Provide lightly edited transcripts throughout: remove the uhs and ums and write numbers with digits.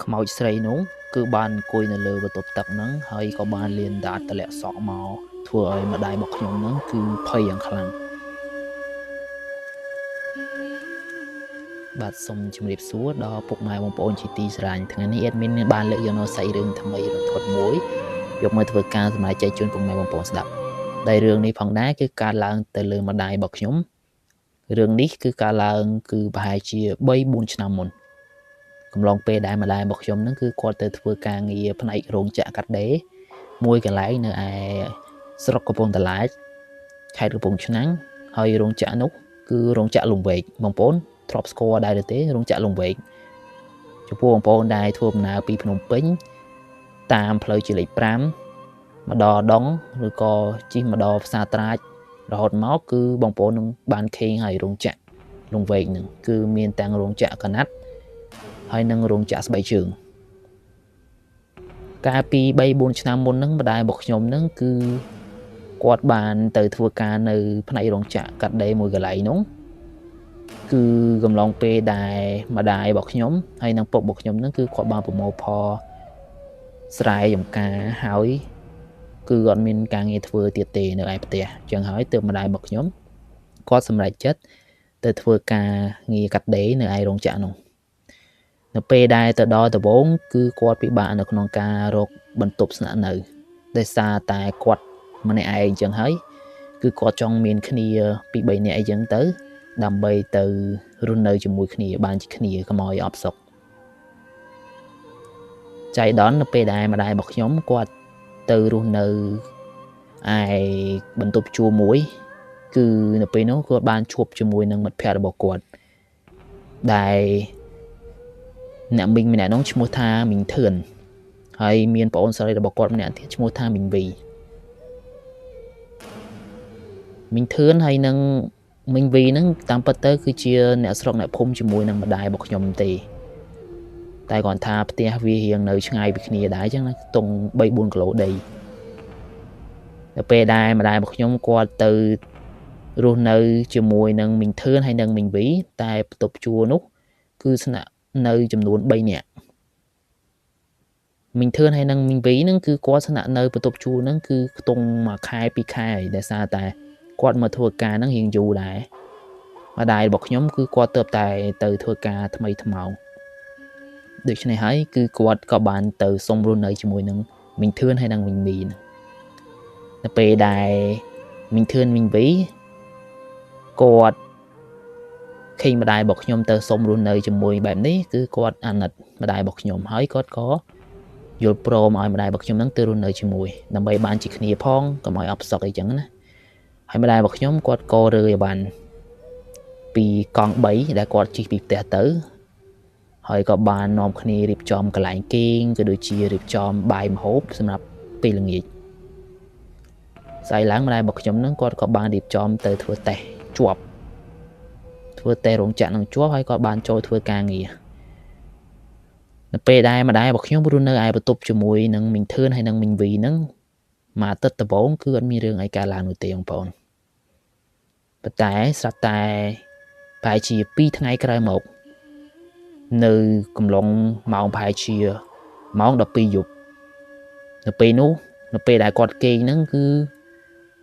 ខ្មោចស្រីនោះគឺបានអង្គុយនៅលើបន្ទប់ទឹកហ្នឹងហើយក៏បានលៀនដាតតម្លាក់សក់មកធ្វើឲ្យម្ដាយរបស់ខ្ញុំហ្នឹងគឺភ័យយ៉ាងខ្លាំងបាទសូមជម្រាបសួរដល់ពុកម៉ែបងប្អូនជាទីស្រឡាញ់ថ្ងៃនេះ admin បានលើកយកនៅសាច់រឿងថ្មីរន្ធត់មួយយកមកធ្វើការសម្រាប់ចែកជូនពុកម៉ែបងប្អូនស្ដាប់ដែលរឿងនេះផងដែរគឺកើតឡើងទៅលើម្ដាយរបស់ខ្ញុំរឿងនេះគឺកើតឡើងគឺប្រហែលជា 3-4 ឆ្នាំមុនកំឡុងពេលដែលម្ដាយរបស់ខ្ញុំហ្នឹងគឺគាត់ទៅធ្វើការងារផ្នែករោងចក្រកាត់ដេរមួយកន្លែងនៅឯស្រុកកំពង់តាឡាចខេត្តកំពង់ឆ្នាំងហើយរោងចក្រនោះគឺរោងចក្រលំវែកបងប្អូនធ្លាប់ស្គាល់ដែរឬទេរោងចក្រលំវែកចំពោះបងប្អូនដែលធ្វើដំណើរពីភ្នំពេញតាមផ្លូវជាលេខ5ម្ដងដងឬក៏ជិះម្ដងផ្សារត្រាចរហូតមកគឺបងប្អូននឹងបានឃើញហើយរោងចក្រលំវែកហ្នឹងគឺមានទាំងរោងចក្រកណាត់ហើយនឹងរោងចក្រស្បែកជើងកាលពី 3-4 ឆ្នាំមុនហ្នឹងម្ដាយរបស់ខ្ញុំហ្នឹងគឺគាត់បានទៅធ្វើការនៅផ្នែករោងចក្រកាត់ដេរមួយកន្លែងនោះគឺកំឡុងពេលដែលម្ដាយរបស់ខ្ញុំហើយនឹងពុករបស់ខ្ញុំហ្នឹងគឺគាត់បានប្រមូលផលស្រែចម្ការហើយគឺអត់មានការងារធ្វើទៀតទេនៅឯផ្ទះអញ្ចឹងហើយទើបម្ដាយរបស់ខ្ញុំគាត់សម្រេចចិត្តទៅធ្វើការងារកាត់ដេរនៅឯរោងចក្រនោះនៅពេលដែលទៅដល់ដំបូងគឺគាត់ពិបាកនៅក្នុងការរកបន្ទប់ស្នាក់នៅដោយសារតែគាត់ម្នាក់ឯងអញ្ចឹងហើយគឺគាត់ចង់មានគ្នាពី3នាក់អីចឹងទៅដើម្បីទៅរស់នៅជាមួយគ្នាបានជាគ្នាកុំឲ្យអបសុខចៃដន្យនៅពេលដែលម្ដាយរបស់ខ្ញុំគាត់ទៅរស់នៅឯបន្ទប់ជួលមួយគឺនៅពេលនោះគាត់បានជួបជាមួយនឹងមិត្តភ័ក្តិរបស់គាត់ដែលអ្នកមីងម្នាក់នោះឈ្មោះថាមីងធឿនហើយមានប្អូនស្រីរបស់គាត់ម្នាក់ទៀតឈ្មោះថាមីងវីមីងធឿនហើយនឹងមីងវីហ្នឹងតាមពិតទៅគឺជាអ្នកស្រុកអ្នកភូមិជាមួយនឹងម្ដាយរបស់ខ្ញុំទេតែគាត់ថាផ្ទះវារៀងនៅឆ្ងាយពីគ្នាដែរអញ្ចឹងណាខ្ទង់ 3-4 គីឡូដីដល់ពេលដែលម្ដាយរបស់ខ្ញុំគាត់ទៅរស់នៅជាមួយនឹងមីងធឿនហើយនឹងមីងវីតែបន្ទប់ជួលនោះគឺស្នាក់នៅចំនួន3នាក់មីងធឿនហើយនឹងមីងវីហ្នឹងគឺគាត់ស្នាក់នៅបន្ទប់ជួលហ្នឹងគឺខ្ទង់1ខែ2ខែហើយដោយសារតែគាត់មកធ្វើការហ្នឹងរៀងយូរដែរម្ដាយរបស់ខ្ញុំគឺគាត់ទៅតែទៅធ្វើការថ្មីថ្មោងដូច្នេះហើយគឺគាត់ក៏បានទៅសុំរស់នៅជាមួយនឹងមីងធឿនហើយនឹងមីងវីនៅពេលដែលមីងធឿនមីងវីគាត់ឃើញម្ដាយរបស់ខ្ញុំទៅសុំរស់នៅជាមួយបែបនេះគឺគាត់អាណិតម្ដាយរបស់ខ្ញុំហើយគាត់ក៏យល់ព្រមឲ្យម្ដាយរបស់ខ្ញុំនឹងទៅរស់នៅជាមួយដើម្បីបានជាគ្នាផងកុំឲ្យអបសុកអីចឹងណាហើយម្ដាយរបស់ខ្ញុំគាត់ក៏រើឲ្យបានពីកង់3ដែលគាត់ជិះពីផ្ទះទៅហើយក៏បាននាំគ្នារៀបចំកន្លែងគេងក៏ដូចជារៀបចំបាយម្ហូបសម្រាប់ពេលល្ងាចស្អែកឡើងម្ដាយរបស់ខ្ញុំនឹងគាត់ក៏បានរៀបចំទៅធ្វើតេស្តជាប់ធ្វើតេស្តរោងចក្រនឹងជាប់ហើយក៏បានចូលធ្វើការងារនៅពេលដែលម្ដាយរបស់ខ្ញុំរស់នៅឯបន្ទប់ជាមួយនឹងមីងធឿនហើយនឹងមីងវីហ្នឹងមួយអាទិត្យដំបូងគឺអត់មានរឿងអីកើតឡើងនោះទេបងប្អូនប៉ុន្តែស្រាប់តែប្រហែលជា2ថ្ងៃក្រោយមកនៅកំឡុងម៉ោងប្រហែលជាម៉ោង12យប់នៅពេលនោះនៅពេលដែលគាត់គេងហ្នឹងគឺ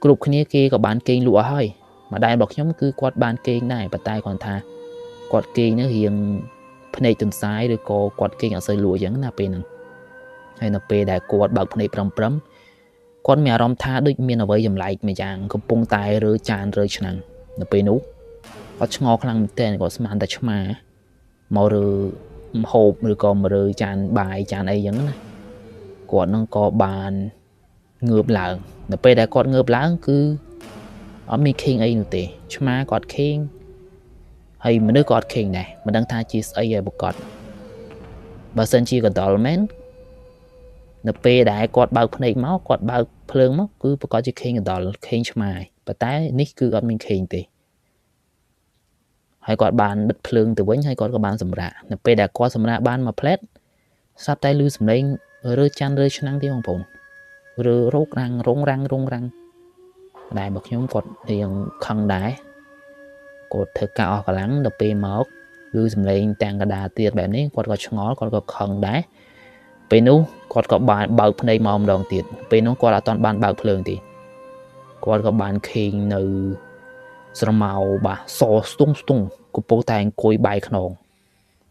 គ្រប់គ្នាគេក៏បានគេងលក់អស់ហើយម្ដាយរបស់ខ្ញុំគឺគាត់បានគេងដែរប៉ុន្តែគាត់ថាគាត់គេងហ្នឹងរៀងភ្នែកទន្សាយឬក៏គាត់គេងអត់សូវលក់អញ្ចឹងណាពេលហ្នឹងហើយនៅពេលដែលគាត់បើកភ្នែកព្រមគាត់មានអារម្មណ៍ថាដូចមានអ្វីចម្លែកម្យ៉ាងកំពុងតែរើចានរើឆ្នាំងនៅពេលនោះគាត់ឆ្ងល់ខ្លាំងមែនទែនគាត់ស្មានតែឆ្មាមករើម្ហូបឬក៏មករើចានបាយចានអីចឹងណាគាត់នឹងក៏បានងើបឡើងនៅពេលដែលគាត់ងើបឡើងគឺអត់មានខេងអីនោះទេឆ្មាគាត់ខេងហើយមនុស្សក៏អត់ខេងដែរមិនដឹងថាជាស្អីហើយប្រកបបើសិនជាកណ្ដុរមែននៅពេលដែលគាត់បើកភ្នែកមកគាត់បើកភ្លើងមកគឺប្រកាសជាខេងកណ្ដុរខេងឆ្មាប៉ុន្តែនេះគឺអត់មានខេងទេហើយគាត់បានបិទភ្លើងទៅវិញហើយគាត់ក៏បានសម្រាកនៅពេលដែលគាត់សម្រាកបានមួយផ្លែតស្រាប់តែឮសំឡេងរើចានរើឆ្នាំងទេបងប្អូនរើរោគរាំងរងរាំងម្ដាយរបស់ខ្ញុំគាត់រៀងខឹងដែរគាត់ធ្វើការអស់កម្លាំងដល់ពេលមក lư sầm lên tàng cả đà tiệtแบบนี้គាត់ក៏ឆ្ងល់គាត់ក៏ខឹងដែរពេលនោះគាត់ក៏បានបើកភ្នែកមកម្ដងទៀតពេលនោះគាត់អត់ទាន់បានបើកភ្លើងទេគាត់ក៏បានឃើញនៅស្រមោលបាទសស្ទង់ស្ទង់កំពុងតែអង្គុយបែរខ្នង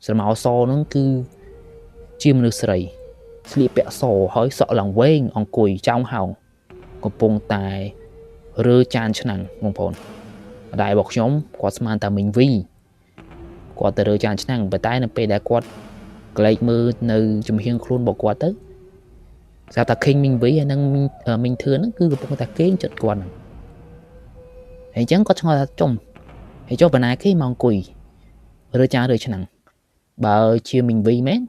ស្រមោលសហ្នឹងគឺជាមនុស្សស្រីស្លៀកពាក់សហើយសក់ឡើងវែងអង្គុយចောင်းហោងកំពុងតែរើចានឆ្នាំងបងប្អូនម្ដាយរបស់ខ្ញុំគាត់ស្មានតែមីងវីគាត់ទៅរើចានឆ្នាំងប៉ុន្តែនៅពេលដែលគាត់ក្លែកមើលនៅចំហៀងខ្លួនរបស់គាត់ទៅស្រាប់តែឃើញមីងវីហើយនឹងមីងធឿនហ្នឹងគឺកំពុងតែគេងចិត្តគាត់ហ្នឹងហើយអញ្ចឹងគាត់ឆ្ងល់ថាចំហើយចុះបណ្ណាគេមកអង្គុយរើចានរើឆ្នាំងបើជាមីងវីមែន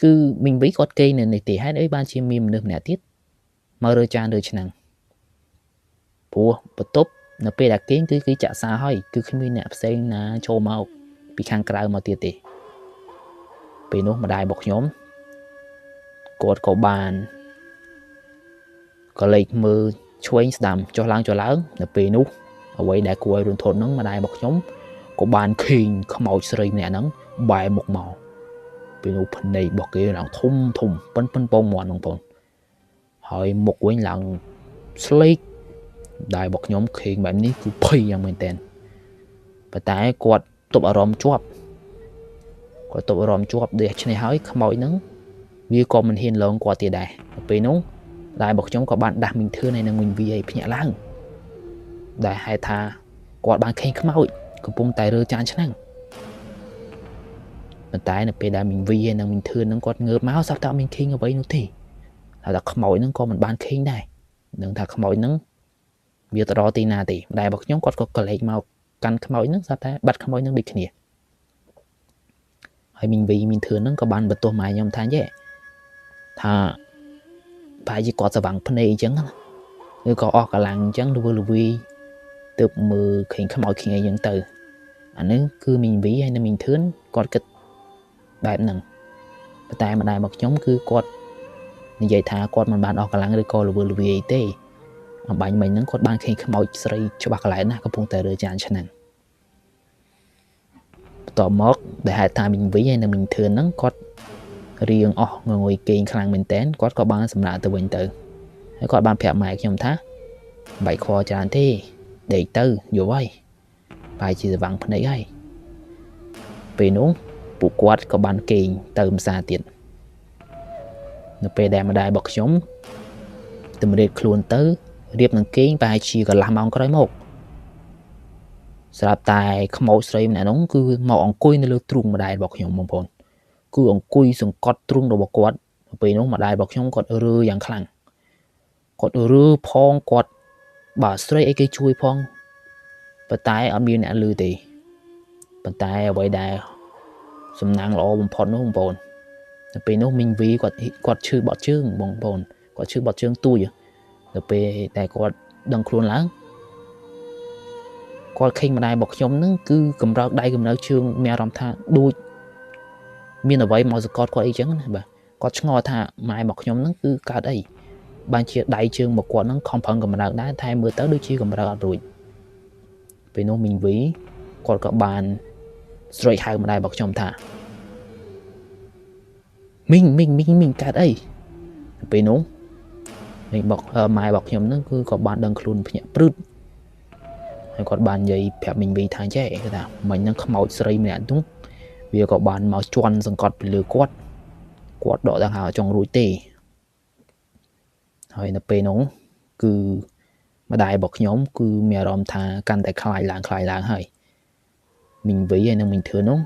គឺមីងវីគាត់គេងនៅនេះទេហេតុអីបានជាមានមនុស្សម្នាក់ទៀតមករើចានរើឆ្នាំងព្រោះបន្ទប់នៅពេលដែលគេងគឺចាក់សារហើយគឺគ្មានអ្នកផ្សេងណាចូលមកពីខាងក្រៅមកទៀតទេពេលនោះម្ដាយរបស់ខ្ញុំគាត់ក៏បានក៏លេចមើលឆ្វេងស្ដាំចុះឡើងនៅពេលនោះអ្វីដែលគួរឲ្យរន្ធត់ហ្នឹងម្ដាយរបស់ខ្ញុំក៏បានឃើញខ្មោចស្រីម្នាក់ហ្នឹងបែរមុខមកពេលនោះភ្នែករបស់គេឡើងធំប៉ិនពងមាត់បងប្អូនហើយមុខវិញឡើងស្លេកដែររបស់ខ្ញុំឃើញបែបនេះគឺភ័យយ៉ាងមែនតើប៉ុន្តែគាត់ទប់អារម្មណ៍ជាប់ដូច្នេះហើយខ្មោចហ្នឹងវាក៏មិនហ៊ានលងគាត់ទៀតដែរពេលនោះដែររបស់ខ្ញុំក៏បានដាស់មីងធឿនហើយនឹងមីងវីឲ្យភ្ញាក់ឡើងដែលហេតុថាគាត់បានឃើញខ្មោចកំពុងតែរើចានឆ្នាំងប៉ុន្តែនៅពេលដែលមីងវីហើយនឹងមីងធឿនហ្នឹងគាត់ងើបមកសោះតែអត់មានឃើញអ្វីនោះទេហើយតែខ្មោចហ្នឹងក៏មិនបានឃើញដែរនឹងថាខ្មោចហ្នឹងវាទៅដល់ទីណាទេម្ដាយរបស់ខ្ញុំគាត់ក៏កលេចមកកាន់ខ្មោចហ្នឹងស្រាប់តែបាត់ខ្មោចហ្នឹងដូចគ្នាហើយមីងវីមីងធឿនហ្នឹងក៏បានបន្ទោសម៉ែខ្ញុំថាយេថាប្រហែលជាគាត់ស្វាំងភ្នែកអញ្ចឹងណាឬក៏អស់កម្លាំងអញ្ចឹងល្វីទៅមើលឃើញខ្មោចឃើញអីអញ្ចឹងទៅអានេះគឺមីងវីហើយនិងមីងធឿនគាត់គិតបែបហ្នឹងប៉ុន្តែម្ដាយរបស់ខ្ញុំគឺគាត់និយាយថាគាត់មិនបានអស់កម្លាំងឬក៏ល្វីអីទេអំបញ្ញមិញហ្នឹងគាត់បានឃើញខ្មោចស្រីច្បាស់កន្លែងណាកំពុងតែរើចានឆ្នាំងបន្ទាប់មកដែលហេតុថាមីងវីហើយនិងមីងធឿនហ្នឹងគាត់រៀងអស់ងងុយគេងខ្លាំងមែនតើគាត់ក៏បានសម្រាកទៅវិញទៅហើយគាត់បានប្រាប់ម៉ែខ្ញុំថាបែកខច្រើនទេដេកទៅយល់ហើយបែរជាស្វាំងភ្នែកហើយពេលនោះពួកគាត់ក៏បានគេងទៅម្សាទៀតនៅពេលដែលម្ដាយរបស់ខ្ញុំតម្រៀបខ្លួនទៅរៀបនឹងគេងប្រហែលជាកន្លះម៉ោងក្រោយមកស្រាប់តែខ្មោចស្រីម្នាក់នោះគឺមកអង្គុយនៅលើទ្រូងម្ដាយរបស់ខ្ញុំបងប្អូនគឺអង្គុយសង្កត់ទ្រូងរបស់គាត់ពេលនោះម្ដាយរបស់ខ្ញុំគាត់រើយ៉ាងខ្លាំងគាត់រើផងគាត់បាទស្រីអីគេជួយផងប៉ុន្តែអត់មានអ្នកលឺទេប៉ុន្តែអ្វីដែលសំណាងល្អបំផុតនោះបងប្អូននៅពេលនោះមីងវីគាត់ឈឺបត់ជើងបងប្អូនគាត់ឈឺបត់ជើងទួយនៅពេលតែគាត់ដឹងខ្លួនឡើងគាត់ឃើញម្ដាយរបស់ខ្ញុំហ្នឹងគឺកម្រើកដៃកម្រើកជើងមានអារម្មណ៍ថាដូចមានអ្វីមកសង្កត់គាត់អីចឹងណាបាទគាត់ឆ្ងល់ថាម៉ែរបស់ខ្ញុំហ្នឹងគឺកើតអីបានជាដៃជើងរបស់គាត់ហ្នឹងខំប្រឹងកម្រើកដែរតែមើលទៅដូចជាកម្រើកអត់រួចពេលនោះមីងវីគាត់ក៏បានស្រែកហៅម្ដាយរបស់ខ្ញុំថាមីងកើតអីពេលនោះម៉ែរបស់ខ្ញុំហ្នឹងគឺក៏បានដឹងខ្លួនភ្ញាក់ព្រឹតហើយគាត់បាននិយាយប្រាប់មីងវីថាចេះថាមិញហ្នឹងខ្មោចស្រីម្នាក់នោះវាក៏បានមកជន់សង្កត់ពីលើគាត់ដកដង្ហើមចង់រួចទេហើយនៅពេលនោះគឺម្ដាយរបស់ខ្ញុំគឺមានអារម្មណ៍ថាកាន់តែខ្លាចឡើងហើយមីងវីហើយនិងមីងធឿននោះ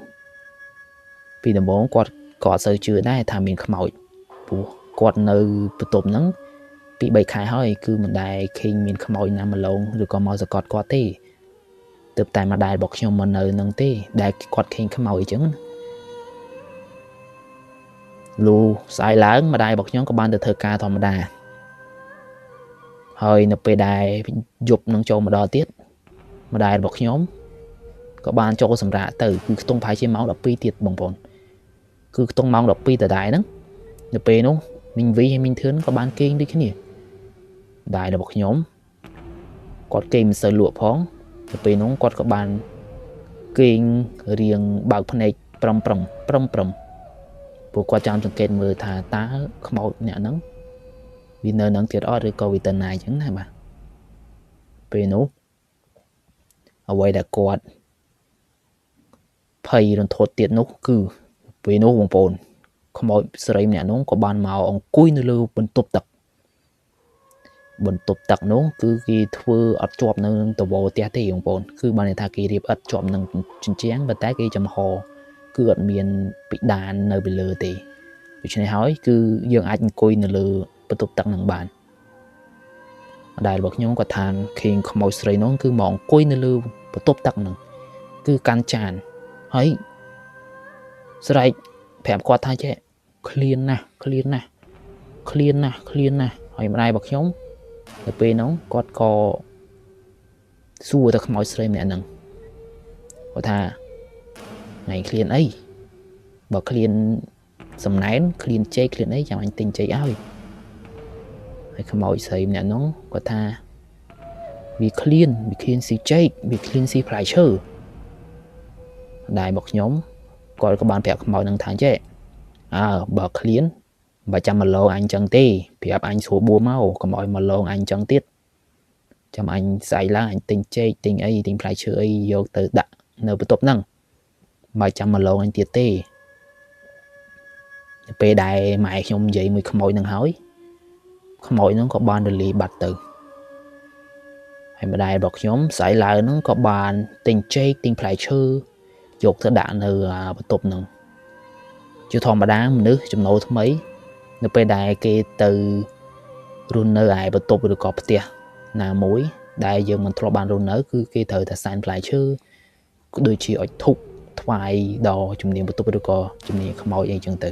ពីដំបូងគាត់ក៏អត់សូវជឿដែរថាមានខ្មោចព្រោះគាត់នៅបន្ទប់ហ្នឹងពី3ខែហើយគឺមិនដែលឃើញមានខ្មោចណាមកលងឬក៏មកសង្កត់គាត់ទេទើបតែម្ដាយរបស់ខ្ញុំមកនៅនឹងទេដែលគាត់ឃើញខ្មោចអញ្ចឹងលូស្អែកឡើងម្ដាយរបស់ខ្ញុំក៏បានទៅធ្វើការធម្មតាហើយនៅពេលដែលយប់នឹងចូលមកដល់ទៀតម្ដាយរបស់ខ្ញុំក៏បានចូលសម្រាកទៅគឺខ្ទង់ប្រហែលជាម៉ោង12ទៀតបងប្អូនគឺខ្ទង់ម៉ោង12ដដែលហ្នឹងនៅពេលនោះមីងវីហើយមីងធឿនក៏បានគេងដូចគ្នាម្ដាយរបស់ខ្ញុំគាត់គេងមិនសូវលក់ផងទៅពេលនោះគាត់ក៏បាន គេងរៀងបើកភ្នែកប្រំពួកគាត់ចាំសង្កេតមើលថាតើខ្មោចអ្នកហ្នឹងវានៅនឹងទៀតអត់ឬក៏វាទៅណាអញ្ចឹងណាបាទពេលនោះអ្វីដែលគាត់ភ័យរន្ធត់ទៀតនោះគឺពេលនោះបងប្អូនខ្មោចស្រីម្នាក់នោះក៏បានមកអង្គុយនៅលើបន្ទប់ទឹកនោះគឺគេធ្វើអត់ជាប់នៅនឹងតវផ្ទះទេបងប្អូនគឺបានន័យថាគេរៀបឥដ្ឋជាប់នឹងជញ្ជាំងប៉ុន្តែគេចំហគឺអត់មានពិដាននៅពីលើទេដូច្នេះហើយគឺយើងអាចអង្គុយនៅលើបន្ទប់ទឹកនឹងបានម្ដាយរបស់ខ្ញុំគាត់ថាឃើញខ្មោចស្រីនោះគឺមកអង្គុយនៅលើបន្ទប់ទឹកហ្នឹងគឺកាន់ចានហើយស្រែកប្រាប់គាត់ថាចេះឃ្លានណាស់ហើយម្ដាយរបស់ខ្ញុំទៅពេលហ្នឹងគាត់ក៏សួរទៅខ្មោចស្រីម្នាក់ហ្នឹងគាត់ថាថ្ងៃឃ្លានអីបើឃ្លានសំណែនឃ្លានចេកឃ្លានអីចាំអញទិញចេកឲ្យហើយខ្មោចស្រីម្នាក់ហ្នឹងគាត់ថាវាឃ្លានស៊ីចេកវាឃ្លានស៊ីផ្លែឈើម្ដាយរបស់ខ្ញុំគាត់ក៏បានប្រាប់ខ្មោចហ្នឹងថាចេះបើឃ្លានបើចាំមកលងអញចឹងទេប្រាប់អញស្រួលបួមកកុំឲ្យមកលងអញចឹងទៀតចាំអញស្អែកឡើងអញទិញចេកទិញអីទិញផ្លែឈើអីយកទៅដាក់នៅបន្ទប់ហ្នឹងបើចាំមកលងអញទៀតទេពេលដែលម៉ែខ្ញុំនិយាយមួយខ្មោចហ្នឹងហើយខ្មោចហ្នឹងក៏បានរលាយបាត់ទៅហើយម្ដាយរបស់ខ្ញុំស្អែកឡើងហ្នឹងក៏បានទិញចេកទិញផ្លែឈើយកទៅដាក់នៅបន្ទប់ហ្នឹងជាធម្មតាមនុស្សចំណូលថ្មីនៅពេលដែលគេទៅរស់នៅឯបន្ទប់ឬក៏ផ្ទះណាមួយដែលយើងមិនធ្លាប់បានរស់នៅគឺគេត្រូវតែសែនផ្លែឈើក៏ដូចជាអុជធូបថ្វាយដល់ជំនាញបន្ទប់ឬក៏ជំនាញខ្មោចអីចឹងទៅ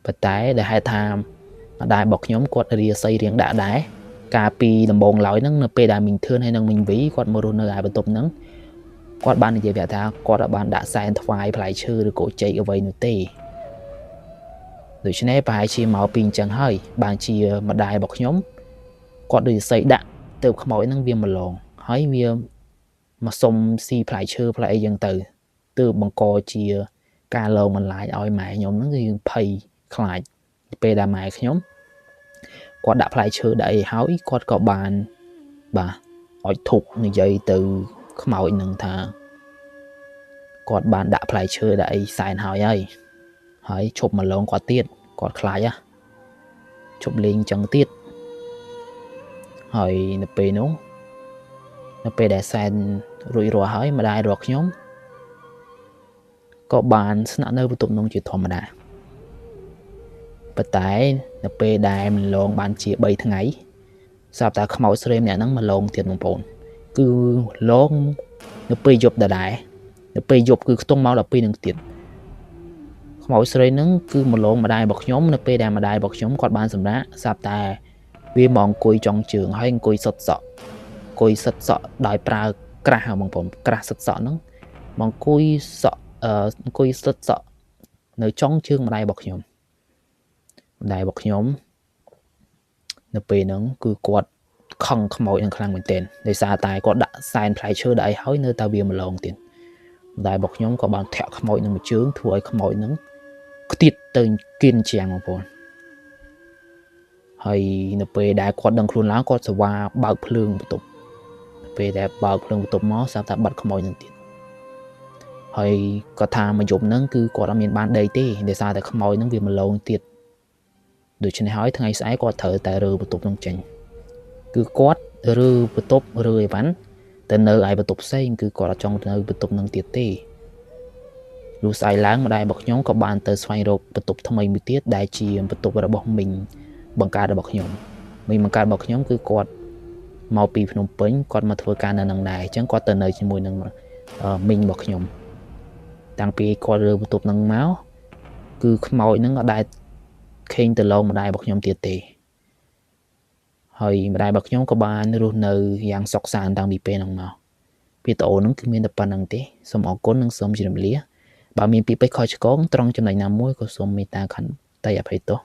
ប៉ុន្តែដែលហេតុថាម្ដាយរបស់ខ្ញុំគាត់រាសីរៀងដាក់ដែរកាលពីដំបូងឡើយហ្នឹងនៅពេលដែលមីងធឿនហើយនិងមីងវីគាត់មករស់នៅឯបន្ទប់ហ្នឹងគាត់បាននិយាយប្រាប់ថាគាត់បានដាក់សែនថ្វាយផ្លែឈើឬក៏ចេកអ្វីនោះទេដូច្នេះប្រហែលជាមកពីអញ្ចឹងហើយបានជាម្ដាយរបស់ខ្ញុំគាត់ដូចស័យដាក់ទៅខ្មោចហ្នឹងវាមកឡងហើយវាមកសុំស៊ីផ្លែឈើផ្លែអីចឹងទៅទើបបង្កជាការលងបន្លាចឲ្យម៉ែខ្ញុំហ្នឹងគឺភ័យខ្លាចពេលដែលម៉ែខ្ញុំគាត់ដាក់ផ្លែឈើដាក់អីហើយគាត់ក៏បានបាទអុជធូបនិយាយទៅខ្មោចនឹងថាគាត់បានដាក់ផ្លែឈើដាក់អីសែនហើយឈប់មកលងគាត់ទៀតគាត់ខ្លាចឈប់លេងចឹងទៀតហើយនៅពេលនោះនៅពេលដែលសែនរួចរាល់ហើយម្ដាយរបស់ខ្ញុំក៏បានស្នាក់នៅបន្ទប់នោះជាធម្មតាប៉ុន្តែនៅពេលដែលមិនលងបានជា3ថ្ងៃស្រាប់តែខ្មោចស្រីម្នាក់ហ្នឹងមកលងទៀតបងប្អូនគឺលងនៅពេលយប់ដដែលនៅពេលយប់គឺខ្ទង់មកដល់ពេលនឹងទៀតខ្មោចស្រីហ្នឹងគឺមកលងម្ដាយរបស់ខ្ញុំនៅពេលដែលម្ដាយរបស់ខ្ញុំគាត់បានសម្រាកស្រាប់តែវាមកអង្គុយចុងជើងហើយអង្គុយសុតសក់ដោយប្រើក្រាស់បងប្អូនក្រាស់សុតសក់ហ្នឹងមកអង្គុយសុតសក់នៅចុងជើងម្ដាយរបស់ខ្ញុំនៅពេលហ្នឹងគឺគាត់ខឹងខ្មោចនឹងខ្លាំងមែនទែនដោយសារតែគាត់ដាក់សែនផ្លែឈើដាក់អីហើយនៅតែវាមកលងទៀតម្ដាយរបស់ខ្ញុំក៏បានធាក់ខ្មោចនឹងមួយជើងធ្វើឲ្យខ្មោចនឹងខ្ទាតទៅគៀនជាងបងប្អូនហើយនៅពេលដែលគាត់ដឹងខ្លួនឡើងគាត់សវ៉ាបើកភ្លើងបន្ទប់ពេលដែលបើកភ្លើងបន្ទប់មកស្រាប់តែបាត់ខ្មោចនឹងទៀតហើយគាត់ថាមួយយប់ហ្នឹងគឺគាត់អត់មានបានដីទេដោយសារតែខ្មោចហ្នឹងវាមកលងទៀតដូច្នេះហើយថ្ងៃស្អែកគាត់ត្រូវតែរើបន្ទប់នឹងចេញគឺគាត់រើបន្ទប់រើអីវ៉ាន់ទៅនៅឯបន្ទប់ផ្សេងគឺគាត់អត់ចង់នៅបន្ទប់នឹងទៀតទេលុះស្អែកឡើងម្ដាយរបស់ខ្ញុំក៏បានទៅស្វែងរកបន្ទប់ថ្មីមួយទៀតដែលជាបន្ទប់របស់មីងបង្កើតរបស់ខ្ញុំគឺគាត់មកពីភ្នំពេញគាត់មកធ្វើការនៅនឹងដែរអញ្ចឹងគាត់ទៅនៅជាមួយនឹងមីងរបស់ខ្ញុំតាំងពីគាត់រើបន្ទប់នឹងមកគឺខ្មោចនឹងអត់ដែលខេងទៅលងម្ដាយរបស់ខ្ញុំទៀតទេហើយម្ដាយរបស់ខ្ញុំក៏បានរស់នៅយ៉ាងសុខសាន្តតាំងពីពេលហ្នឹងមកវីដេអូហ្នឹងគឺមានតែប៉ុណ្្នឹងទេសូមអរគុណនិងសូមជម្រាបលាបើមានពីពេចន៍ខុសឆ្គងត្រង់ចំណុចណាមួយក៏សូមមេត្តាខន្តីអភ័យទោស